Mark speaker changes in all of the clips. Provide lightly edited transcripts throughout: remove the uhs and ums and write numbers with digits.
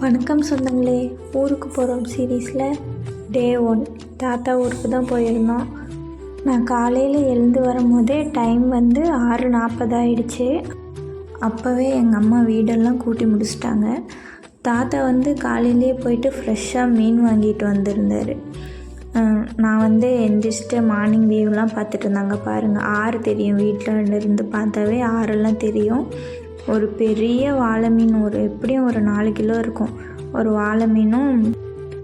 Speaker 1: வணக்கம் சொந்தங்களே. ஊருக்கு போகிறோம் சீரீஸில் டே 1 தாத்தா ஊருக்கு தான் போயிருந்தோம். நான் காலையில் எழுந்து வரும்போதே டைம் 6:40 ஆகிடுச்சு. அப்போவே எங்கள் அம்மா வீடெல்லாம் கூட்டி முடிச்சிட்டாங்க. தாத்தா காலையிலே போயிட்டு ஃப்ரெஷ்ஷாக மீன் வாங்கிட்டு வந்திருந்தார். நான் எந்திரிச்சிட்டு மார்னிங் வியூலாம் பார்த்துட்டு இருந்தாங்க. பாருங்கள், ஆறு தெரியும், வீட்டில் இருந்து பார்த்தாவே ஆறெல்லாம் தெரியும். ஒரு பெரிய வாழை மீன், எப்படியும் ஒரு 4 கிலோ இருக்கும். ஒரு வாழை மீனும்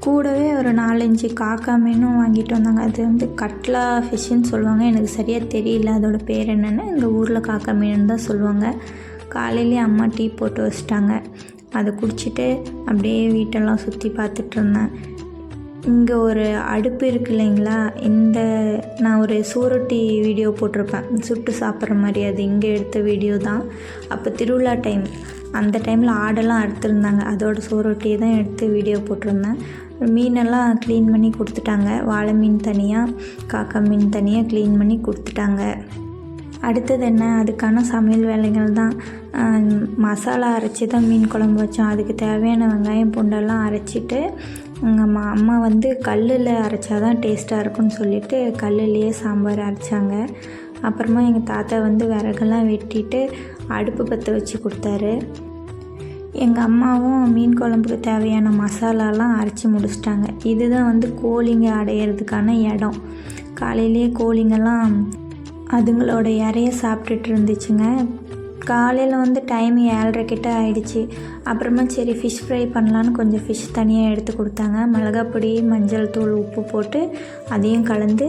Speaker 1: கூடவே ஒரு 4-5 காக்கா மீனும் வாங்கிட்டு வந்தாங்க. அது கட்லா ஃபிஷ்ஷுன்னு சொல்லுவாங்க, எனக்கு சரியாக தெரியல அதோடய பேர் என்னென்னு. எங்கள் ஊரில் காக்கா மீன் தான் சொல்லுவாங்க. காலையிலே அம்மா டீ போட்டு வச்சிட்டாங்க. அதை குடிச்சிட்டு அப்படியே வீட்டெல்லாம் சுற்றி பார்த்துட்டு இருந்தேன். இங்கே ஒரு அடுப்பு இருக்கு இல்லைங்களா, நான் ஒரு சூரொட்டி வீடியோ போட்டிருப்பேன், சுட்டு சாப்பிட்ற மாதிரி. அது இங்கே எடுத்த வீடியோ தான். அப்போ திருவிழா டைம், அந்த டைமில் ஆடெல்லாம் அறுத்துருந்தாங்க. அதோட சூரொட்டியை தான் எடுத்து வீடியோ போட்டிருந்தேன். மீனெல்லாம் க்ளீன் பண்ணி கொடுத்துட்டாங்க. வாழை மீன் தனியாக, காக்கா மீன் தனியாக க்ளீன் பண்ணி கொடுத்துட்டாங்க. அடுத்தது என்ன, அதுக்கான சமையல் வேலைகள் தான். மசாலா அரைச்சி தான் மீன் குழம்பு வச்சோம். அதுக்கு தேவையான வெங்காயம் பூண்டெல்லாம் அரைச்சிட்டு எங்கள் அம்மா கல்லில் அரைச்சா தான் டேஸ்ட்டாக இருக்கும்னு சொல்லிவிட்டு கல்லுலேயே சாம்பார் அரைச்சாங்க. அப்புறமா எங்கள் தாத்தா விறகெல்லாம் வெட்டிட்டு அடுப்பு பற்ற வச்சு கொடுத்தாரு. எங்கள் அம்மாவும் மீன் குழம்புக்கு தேவையான மசாலாலாம் அரைச்சி முடிச்சிட்டாங்க. இதுதான் கோழிங்க அடையிறதுக்கான இடம். காலையிலேயே கோழிங்கெல்லாம் அதுங்களோட இறைய சாப்பிட்டுட்டு இருந்துச்சுங்க. காலையில் டைம் 7:30 கிட்ட ஆகிடுச்சு. அப்புறமா சரி ஃபிஷ் ஃப்ரை பண்ணலான்னு கொஞ்சம் ஃபிஷ் தனியாக எடுத்து கொடுத்தாங்க. மிளகாப்பொடி, மஞ்சள் தூள், உப்பு போட்டு அதையும் கலந்து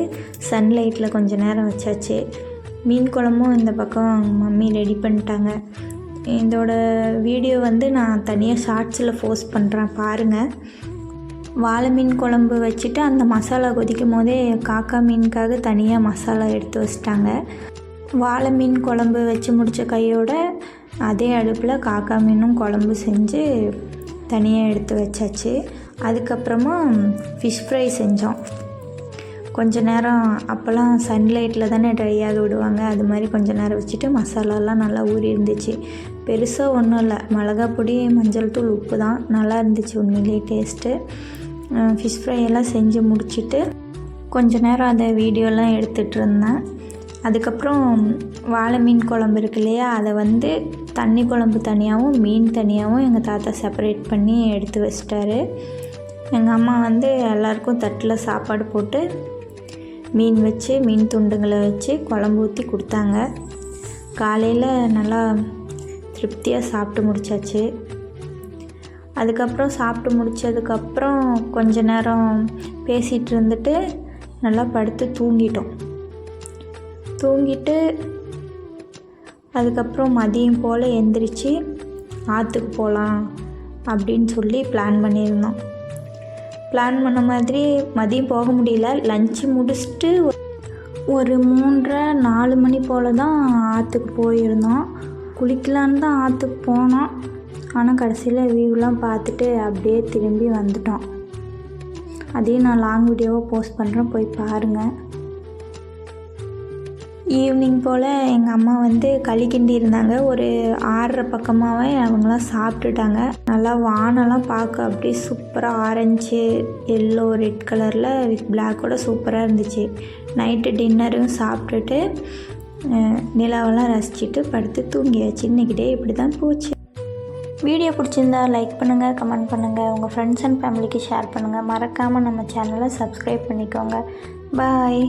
Speaker 1: சன்லைட்டில் கொஞ்சம் நேரம் வச்சாச்சு. மீன் குழம்பும் இந்த பக்கம் மம்மி ரெடி பண்ணிட்டாங்க. இதோட வீடியோ நான் தனியாக ஷார்ட்ஸில் போஸ்ட் பண்ணுறேன், பாருங்கள். வாழை மீன் குழம்பு வச்சுட்டு அந்த மசாலா கொதிக்கும் போதே காக்கா மீனுக்காக தனியாக மசாலா எடுத்து வச்சிட்டாங்க. வாழை மீன் குழம்பு வச்சு முடித்த கையோட அதே அடுப்பில் காக்கா மீனும் குழம்பு செஞ்சு தனியாக எடுத்து வச்சாச்சு. அதுக்கப்புறமா ஃபிஷ் ஃப்ரை செஞ்சோம். கொஞ்ச நேரம், அப்போல்லாம் சன்லைட்டில் தானே ட்ரை ஆக விடுவாங்க, அது மாதிரி கொஞ்சம் நேரம் வச்சுட்டு மசாலாலாம் நல்லா ஊறி இருந்துச்சு. பெருசாக ஒன்றும் இல்லை, மிளகாப்பொடி, மஞ்சள் தூள், உப்பு தான். நல்லா இருந்துச்சு உண்மையிலேயே டேஸ்ட்டு. ஃபிஷ் ஃப்ரை எல்லாம் செஞ்சு முடிச்சுட்டு கொஞ்ச நேரம் அதை வீடியோலாம் எடுத்துகிட்டு இருந்தேன். அதுக்கப்புறம் வாழை மீன் குழம்பு இருக்கு இல்லையா, அதை தண்ணி குழம்பு தனியாகவும் மீன் தனியாகவும் எங்கள் தாத்தா செப்பரேட் பண்ணி எடுத்து வச்சிட்டாரு. எங்கள் அம்மா எல்லாருக்கும் தட்டில் சாப்பாடு போட்டு மீன் வச்சு, மீன் துண்டுங்களை வச்சு குழம்பு ஊற்றி கொடுத்தாங்க. காலையில் நல்லா திருப்தியாக சாப்பிட்டு முடித்தாச்சு. அதுக்கப்புறம் சாப்பிட்டு முடித்ததுக்கப்புறம் கொஞ்ச நேரம் பேசிகிட்டு இருந்துட்டு நல்லா படுத்து தூங்கிட்டு அதுக்கப்புறம் மதியம் போல் எந்திரிச்சு ஆற்றுக்கு போகலாம் அப்படின்னு சொல்லி பிளான் பண்ணியிருந்தோம். பிளான் பண்ண மாதிரி மதியம் போக முடியல. லஞ்சு முடிச்சுட்டு ஒரு 3:30-4 மணி போல் தான் ஆற்றுக்கு போயிருந்தோம். குளிக்கலான்னு தான் ஆற்றுக்கு போனோம். ஆனால் கடைசியில் வியூலாம் பார்த்துட்டு அப்படியே திரும்பி வந்துட்டோம். அதையும் நான் லாங் வீடியோவாக போஸ்ட் பண்ணுறேன், போய் பாருங்கள். ஈவினிங் போல் எங்கள் அம்மா களி கிண்டி இருந்தாங்க. ஒரு 6:30 பக்கமாகவே அவங்களாம் சாப்பிட்டுட்டாங்க. நல்லா வானெல்லாம் பார்க்க அப்படியே சூப்பராக ஆரஞ்சு, எல்லோ, ரெட் கலரில் வித் பிளாக்கோட சூப்பராக இருந்துச்சு. நைட்டு டின்னரும் சாப்பிட்டுட்டு நிலாவெல்லாம் ரசிச்சுட்டு படுத்து தூங்கியாச்சு. இன்றைக்கி டே இப்படி தான் போச்சு. வீடியோ பிடிச்சிருந்தா லைக் பண்ணுங்கள், கமெண்ட் பண்ணுங்கள், உங்கள் ஃப்ரெண்ட்ஸ் அண்ட் ஃபேமிலிக்கு ஷேர் பண்ணுங்கள். மறக்காமல் நம்ம சேனலை சப்ஸ்கிரைப் பண்ணிக்கோங்க. பாய்.